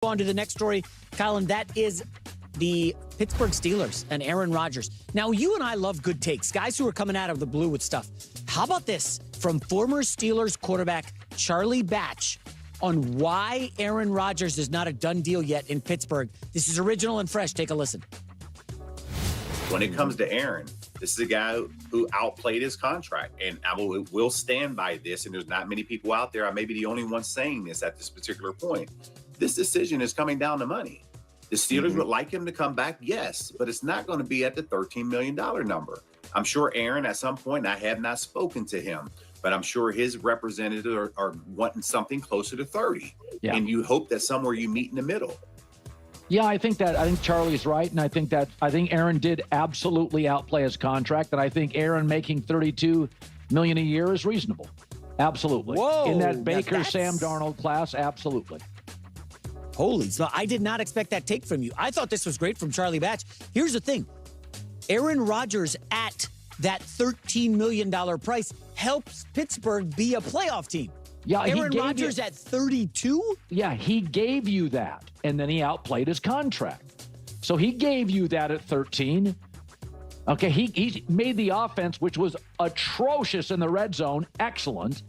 On to the next story, Colin. That is the Pittsburgh Steelers and Aaron Rodgers. Now, you and I love good takes, guys who are coming out of the blue with stuff. How about this from former Steelers quarterback Charlie Batch on why Aaron Rodgers is not a done deal yet in Pittsburgh? This is original and fresh. Take a listen. When it comes to Aaron, this is a guy who outplayed his contract, and I will stand by this, and there's not many people out there. I may be the only one saying this at this particular point. This decision is coming down to money. The Steelers would like him to come back, yes, but it's not going to be at the $13 million number. I'm sure Aaron, at some point, I have not spoken to him, but I'm sure his representatives are wanting something closer to 30. Yeah. And you hope that somewhere you meet in the middle. Yeah, I think Charlie's right, and I think Aaron did absolutely outplay his contract, and I think Aaron making $32 million a year is reasonable. Absolutely. Whoa, in that Baker, Sam Darnold class, absolutely. Holy, so I did not expect that take from you. I thought this was great from Charlie Batch. Here's the thing. Aaron Rodgers at that $13 million price helps Pittsburgh be a playoff team. Yeah, Aaron Rodgers at 32? Yeah, he gave you that, and then he outplayed his contract. So he gave you that at 13. Okay, he made the offense, which was atrocious in the red zone, excellent.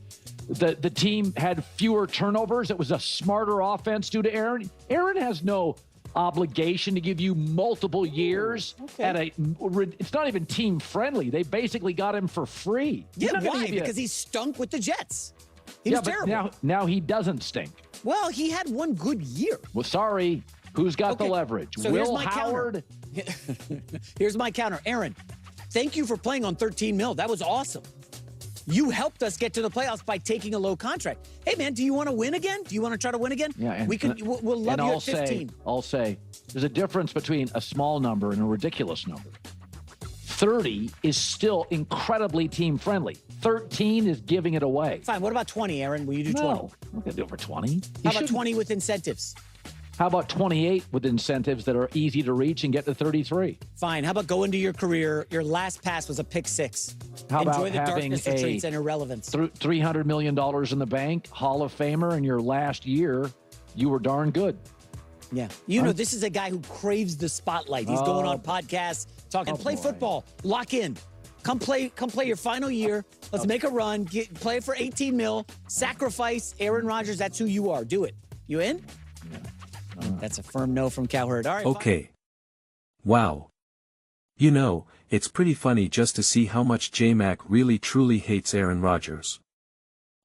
The team had fewer turnovers. It was a smarter offense due to Aaron. Aaron has no obligation to give you multiple years at it's not even team friendly. They basically got him for free. Yeah, why? Because he stunk with the Jets. He was terrible. Now he doesn't stink. Well, he had one good year. Well, sorry. Who's got the leverage? So Will Howard? Here's my counter. Aaron, thank you for playing on $13 million. That was awesome. You helped us get to the playoffs by taking a low contract. Hey, man, do you want to win again? Do you want to try to win again? Yeah, we'll love you at 15. I'll say there's a difference between a small number and a ridiculous number. 30 is still incredibly team friendly. 13 is giving it away. Fine. What about 20, Aaron? Will you do 20? No, I'm going to do over 20. How about 20 with incentives? How about 28 with incentives that are easy to reach and get to 33? Fine. How about go into your career? Your last pass was a pick six. How Enjoy about the having darkness retreats and irrelevance. $300 million in the bank, Hall of Famer, in your last year, you were darn good. Yeah. You know, this is a guy who craves the spotlight. He's going on podcasts, talking, play football, lock in. Come play your final year. Let's make a run. Play for $18 million. Sacrifice Aaron Rodgers. That's who you are. Do it. You in? Yeah. That's a firm no from Cowherd. All right. Okay. Fine. Wow. You know, it's pretty funny just to see how much J-Mac really truly hates Aaron Rodgers.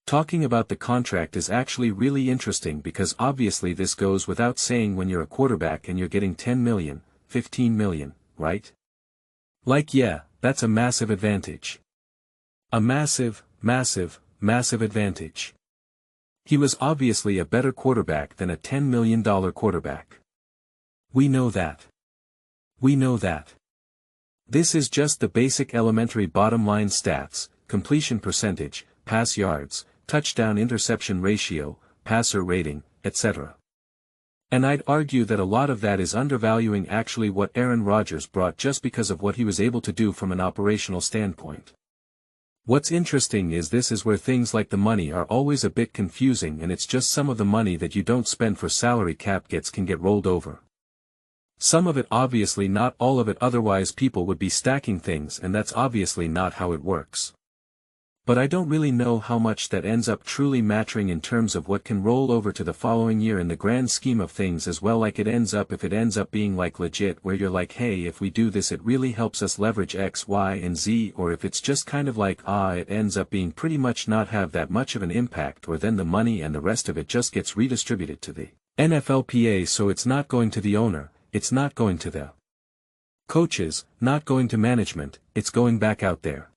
Talking about the contract is actually really interesting because obviously this goes without saying when you're a quarterback and you're getting 10 million, 15 million, right? Like yeah, that's a massive advantage. A massive, massive, massive advantage. He was obviously a better quarterback than a $10 million quarterback. We know that. We know that. This is just the basic elementary bottom line stats, completion percentage, pass yards, touchdown interception ratio, passer rating, etc. And I'd argue that a lot of that is undervaluing actually what Aaron Rodgers brought just because of what he was able to do from an operational standpoint. What's interesting is this is where things like the money are always a bit confusing, and it's just some of the money that you don't spend for salary cap can get rolled over. Some of it obviously, not all of it, otherwise people would be stacking things, and that's obviously not how it works. But I don't really know how much that ends up truly mattering in terms of what can roll over to the following year in the grand scheme of things as well. Like if it ends up being like legit where you're like, hey, if we do this it really helps us leverage X, Y, and Z, or if it's just kind of like, it ends up being pretty much not have that much of an impact, or then the money and the rest of it just gets redistributed to the NFLPA, so it's not going to the owner, it's not going to the coaches, not going to management, it's going back out there.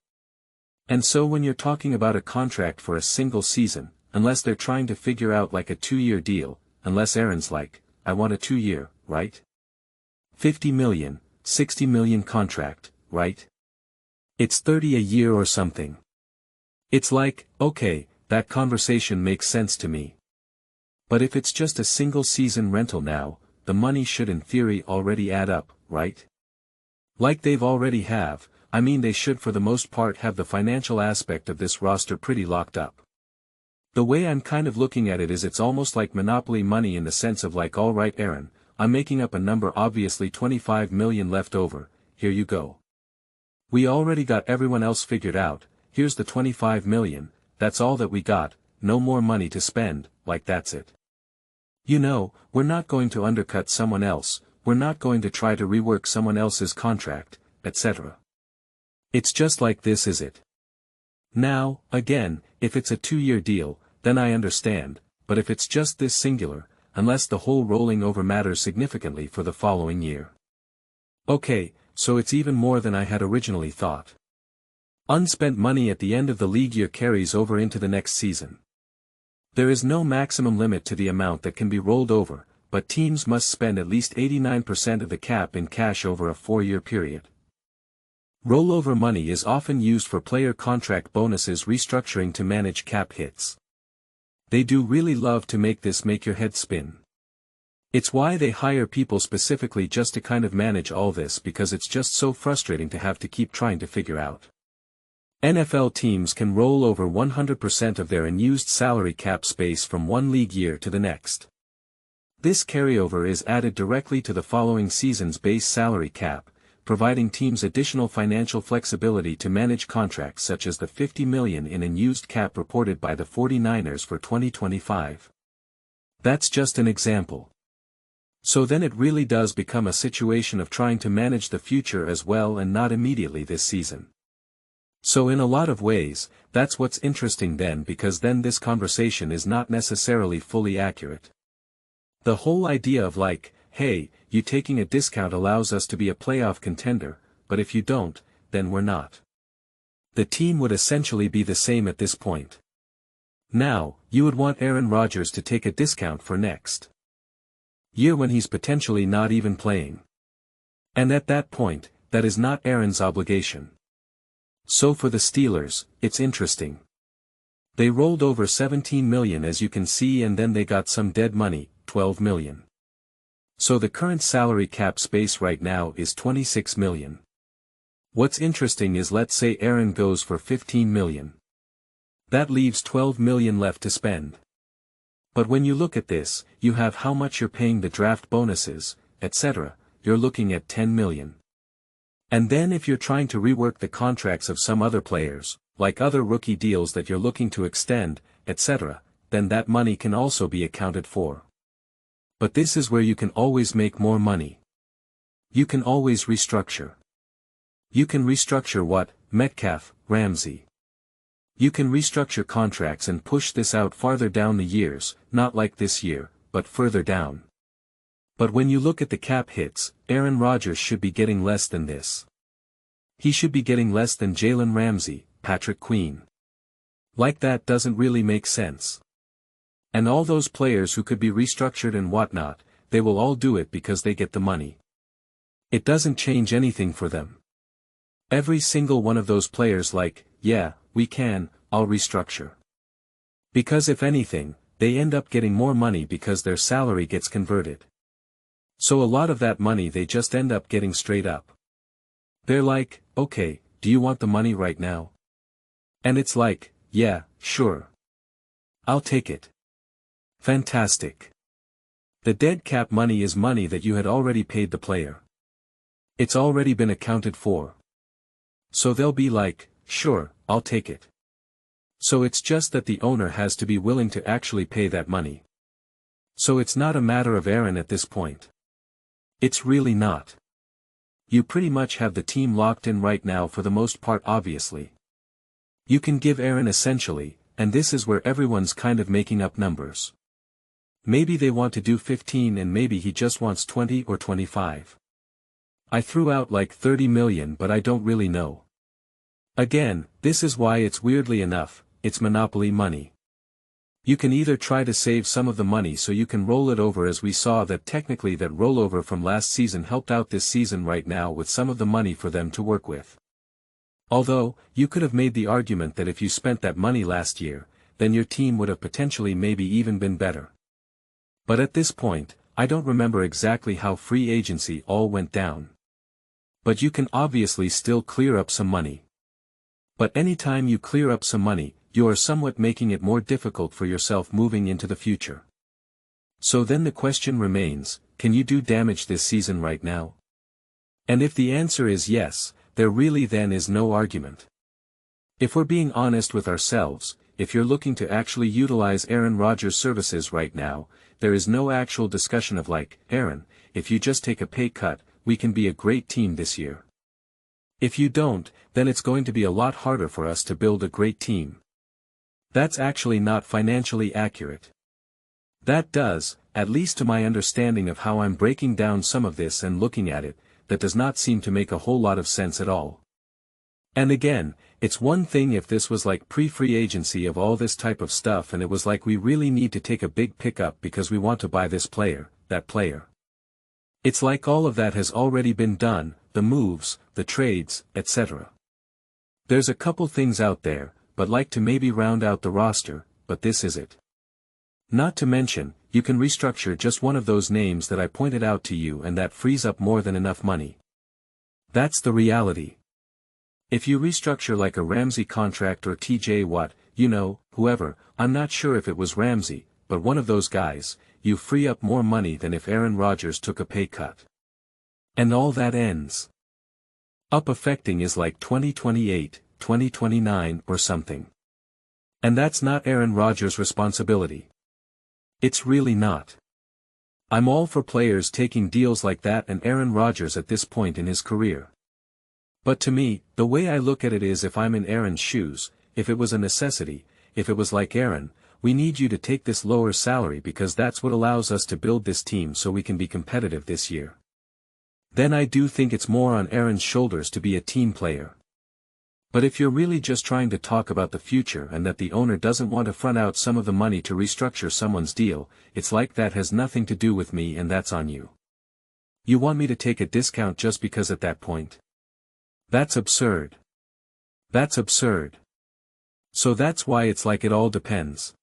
And so when you're talking about a contract for a single season, unless they're trying to figure out like a 2-year deal, unless Aaron's like, I want a 2-year, right? 50 million, 60 million contract, right? It's 30 a year or something. It's like, okay, that conversation makes sense to me. But if it's just a single season rental now, the money should in theory already add up, right? Like they've already have. I mean, they should for the most part have the financial aspect of this roster pretty locked up. The way I'm kind of looking at it is it's almost like monopoly money in the sense of like, all right, Aaron, I'm making up a number, obviously 25 million left over, here you go. We already got everyone else figured out, here's the 25 million, that's all that we got, no more money to spend, like that's it. You know, we're not going to undercut someone else, we're not going to try to rework someone else's contract, etc. It's just like this, is it? Now, again, if it's a 2-year deal, then I understand, but if it's just this singular, unless the whole rolling over matters significantly for the following year. Okay, so it's even more than I had originally thought. Unspent money at the end of the league year carries over into the next season. There is no maximum limit to the amount that can be rolled over, but teams must spend at least 89% of the cap in cash over a 4-year period. Rollover money is often used for player contract bonuses restructuring to manage cap hits. They do really love to make this make your head spin. It's why they hire people specifically just to kind of manage all this, because it's just so frustrating to have to keep trying to figure out. NFL teams can roll over 100% of their unused salary cap space from one league year to the next. This carryover is added directly to the following season's base salary cap, providing teams additional financial flexibility to manage contracts such as the $50 million in unused cap reported by the 49ers for 2025. That's just an example. So then it really does become a situation of trying to manage the future as well, and not immediately this season. So in a lot of ways, that's what's interesting then, because then this conversation is not necessarily fully accurate. The whole idea of like, hey, you taking a discount allows us to be a playoff contender, but if you don't, then we're not. The team would essentially be the same at this point. Now, you would want Aaron Rodgers to take a discount for next year when he's potentially not even playing. And at that point, that is not Aaron's obligation. So for the Steelers, it's interesting. They rolled over 17 million as you can see, and then they got some dead money, 12 million. So the current salary cap space right now is 26 million. What's interesting is, let's say Aaron goes for 15 million. That leaves 12 million left to spend. But when you look at this, you have how much you're paying the draft bonuses, etc., you're looking at 10 million. And then if you're trying to rework the contracts of some other players, like other rookie deals that you're looking to extend, etc., then that money can also be accounted for. But this is where you can always make more money. You can always restructure. You can restructure what? Metcalf, Ramsey. You can restructure contracts and push this out farther down the years, not like this year, but further down. But when you look at the cap hits, Aaron Rodgers should be getting less than this. He should be getting less than Jalen Ramsey, Patrick Queen. Like, that doesn't really make sense. And all those players who could be restructured and whatnot, they will all do it because they get the money. It doesn't change anything for them. Every single one of those players like, yeah, we can, I'll restructure. Because if anything, they end up getting more money because their salary gets converted. So a lot of that money they just end up getting straight up. They're like, okay, do you want the money right now? And it's like, yeah, sure. I'll take it. Fantastic. The dead cap money is money that you had already paid the player. It's already been accounted for. So they'll be like, sure, I'll take it. So it's just that the owner has to be willing to actually pay that money. So it's not a matter of Aaron at this point. It's really not. You pretty much have the team locked in right now for the most part, obviously. You can give Aaron essentially, and this is where everyone's kind of making up numbers. Maybe they want to do 15 and maybe he just wants 20 or 25. I threw out like 30 million, but I don't really know. Again, this is why it's, weirdly enough, it's monopoly money. You can either try to save some of the money so you can roll it over, as we saw that technically that rollover from last season helped out this season right now with some of the money for them to work with. Although, you could have made the argument that if you spent that money last year, then your team would have potentially maybe even been better. But at this point, I don't remember exactly how free agency all went down. But you can obviously still clear up some money. But anytime you clear up some money, you are somewhat making it more difficult for yourself moving into the future. So then the question remains, can you do damage this season right now? And if the answer is yes, there really then is no argument. If we're being honest with ourselves, if you're looking to actually utilize Aaron Rodgers' services right now, there is no actual discussion of like, Aaron, if you just take a pay cut, we can be a great team this year. If you don't, then it's going to be a lot harder for us to build a great team. That's actually not financially accurate. That does, at least to my understanding of how I'm breaking down some of this and looking at it, that does not seem to make a whole lot of sense at all. And again, it's one thing if this was like pre-free agency of all this type of stuff and it was like we really need to take a big pickup because we want to buy this player, that player. It's like all of that has already been done, the moves, the trades, etc. There's a couple things out there, but like to maybe round out the roster, but this is it. Not to mention, you can restructure just one of those names that I pointed out to you and that frees up more than enough money. That's the reality. If you restructure like a Ramsey contract or TJ Watt, whoever, I'm not sure if it was Ramsey, but one of those guys, you free up more money than if Aaron Rodgers took a pay cut. And all that ends up affecting is like 2028, 2029 or something. And that's not Aaron Rodgers' responsibility. It's really not. I'm all for players taking deals like that and Aaron Rodgers at this point in his career. But to me, the way I look at it is if I'm in Aaron's shoes, if it was a necessity, if it was like Aaron, we need you to take this lower salary because that's what allows us to build this team so we can be competitive this year. Then I do think it's more on Aaron's shoulders to be a team player. But if you're really just trying to talk about the future and that the owner doesn't want to front out some of the money to restructure someone's deal, it's like that has nothing to do with me and that's on you. You want me to take a discount just because at that point? That's absurd. That's absurd. So that's why it's like it all depends.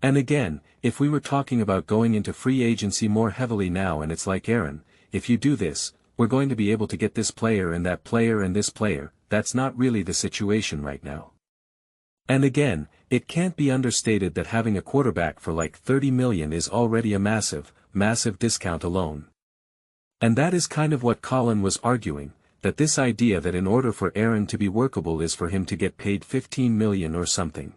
And again, if we were talking about going into free agency more heavily now and it's like Aaron, if you do this, we're going to be able to get this player and that player and this player, that's not really the situation right now. And again, it can't be understated that having a quarterback for like $30 million is already a massive, massive discount alone. And that is kind of what Colin was arguing, that this idea that in order for Aaron to be workable is for him to get paid $15 million or something.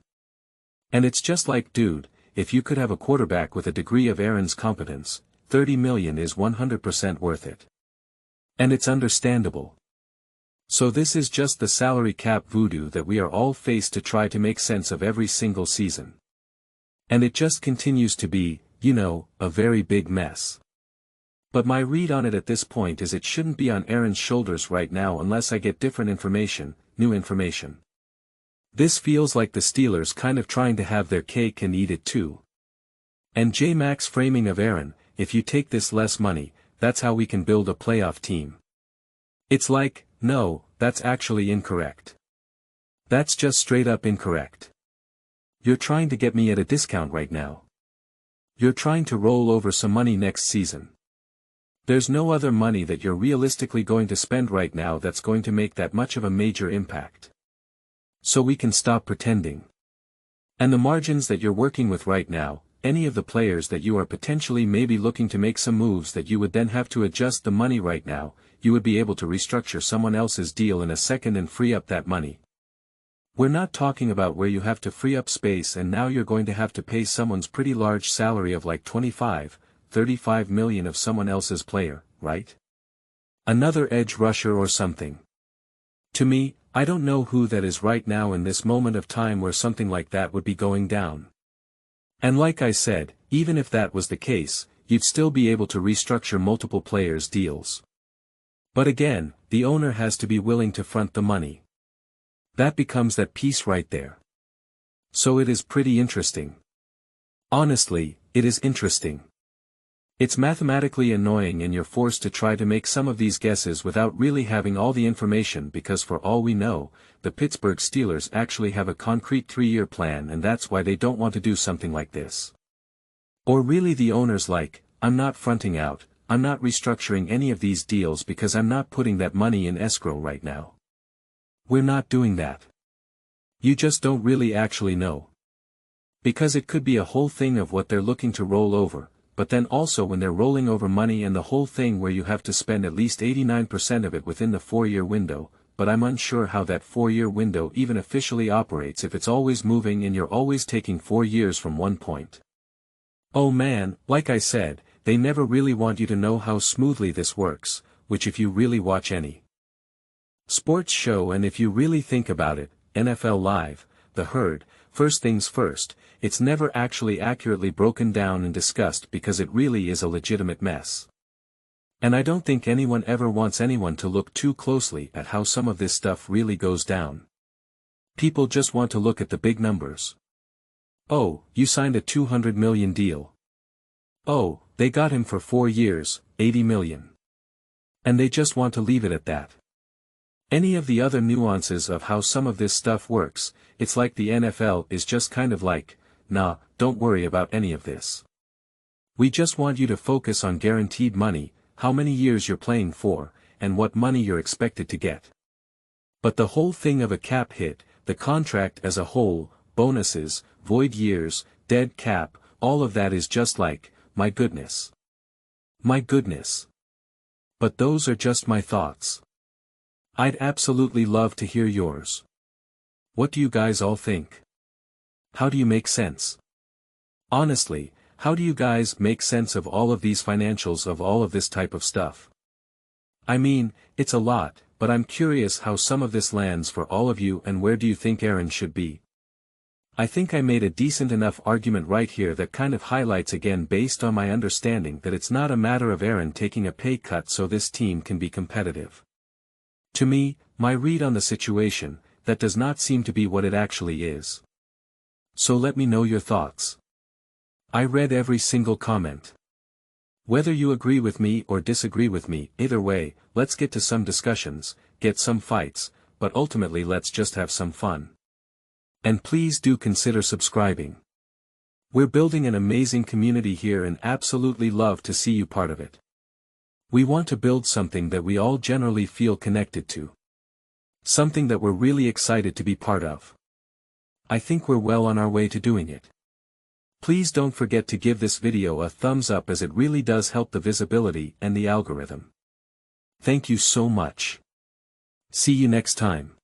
And it's just like dude, if you could have a quarterback with a degree of Aaron's competence, $30 million is 100% worth it. And it's understandable. So this is just the salary cap voodoo that we are all faced to try to make sense of every single season. And it just continues to be, a very big mess. But my read on it at this point is it shouldn't be on Aaron's shoulders right now unless I get different information, new information. This feels like the Steelers kind of trying to have their cake and eat it too. And J-Mac's framing of Aaron, if you take this less money, that's how we can build a playoff team. It's like, no, that's actually incorrect. That's just straight up incorrect. You're trying to get me at a discount right now. You're trying to roll over some money next season. There's no other money that you're realistically going to spend right now that's going to make that much of a major impact. So we can stop pretending. And the margins that you're working with right now, any of the players that you are potentially maybe looking to make some moves that you would then have to adjust the money right now, you would be able to restructure someone else's deal in a second and free up that money. We're not talking about where you have to free up space and now you're going to have to pay someone's pretty large salary of like 25, 35 million of someone else's player, right? Another edge rusher or something. To me, I don't know who that is right now in this moment of time where something like that would be going down. And like I said, even if that was the case, you'd still be able to restructure multiple players' deals. But again, the owner has to be willing to front the money. That becomes that piece right there. So it is pretty interesting. Honestly, it is interesting. It's mathematically annoying and you're forced to try to make some of these guesses without really having all the information because for all we know, the Pittsburgh Steelers actually have a concrete 3-year plan and that's why they don't want to do something like this. Or really the owner's like, I'm not fronting out, I'm not restructuring any of these deals because I'm not putting that money in escrow right now. We're not doing that. You just don't really actually know. Because it could be a whole thing of what they're looking to roll over, but then also when they're rolling over money and the whole thing where you have to spend at least 89% of it within the 4-year window, but I'm unsure how that 4-year window even officially operates if it's always moving and you're always taking 4 years from one point. Oh man, like I said, they never really want you to know how smoothly this works, which if you really watch any sports show and if you really think about it, NFL Live, The Herd, first things first, it's never actually accurately broken down and discussed because it really is a legitimate mess. And I don't think anyone ever wants anyone to look too closely at how some of this stuff really goes down. People just want to look at the big numbers. Oh, you signed a $200 million deal. Oh, they got him for 4 years, $80 million. And they just want to leave it at that. Any of the other nuances of how some of this stuff works, it's like the NFL is just kind of like, nah, don't worry about any of this. We just want you to focus on guaranteed money, how many years you're playing for, and what money you're expected to get. But the whole thing of a cap hit, the contract as a whole, bonuses, void years, dead cap, all of that is just like, my goodness. My goodness. But those are just my thoughts. I'd absolutely love to hear yours. What do you guys all think? How do you make sense? Honestly, how do you guys make sense of all of these financials of all of this type of stuff? I mean, it's a lot, but I'm curious how some of this lands for all of you and where do you think Aaron should be? I think I made a decent enough argument right here that kind of highlights again based on my understanding that it's not a matter of Aaron taking a pay cut so this team can be competitive. To me, my read on the situation, that does not seem to be what it actually is. So let me know your thoughts. I read every single comment. Whether you agree with me or disagree with me, either way, let's get to some discussions, get some fights, but ultimately let's just have some fun. And please do consider subscribing. We're building an amazing community here and absolutely love to see you part of it. We want to build something that we all generally feel connected to. Something that we're really excited to be part of. I think we're well on our way to doing it. Please don't forget to give this video a thumbs up as it really does help the visibility and the algorithm. Thank you so much. See you next time.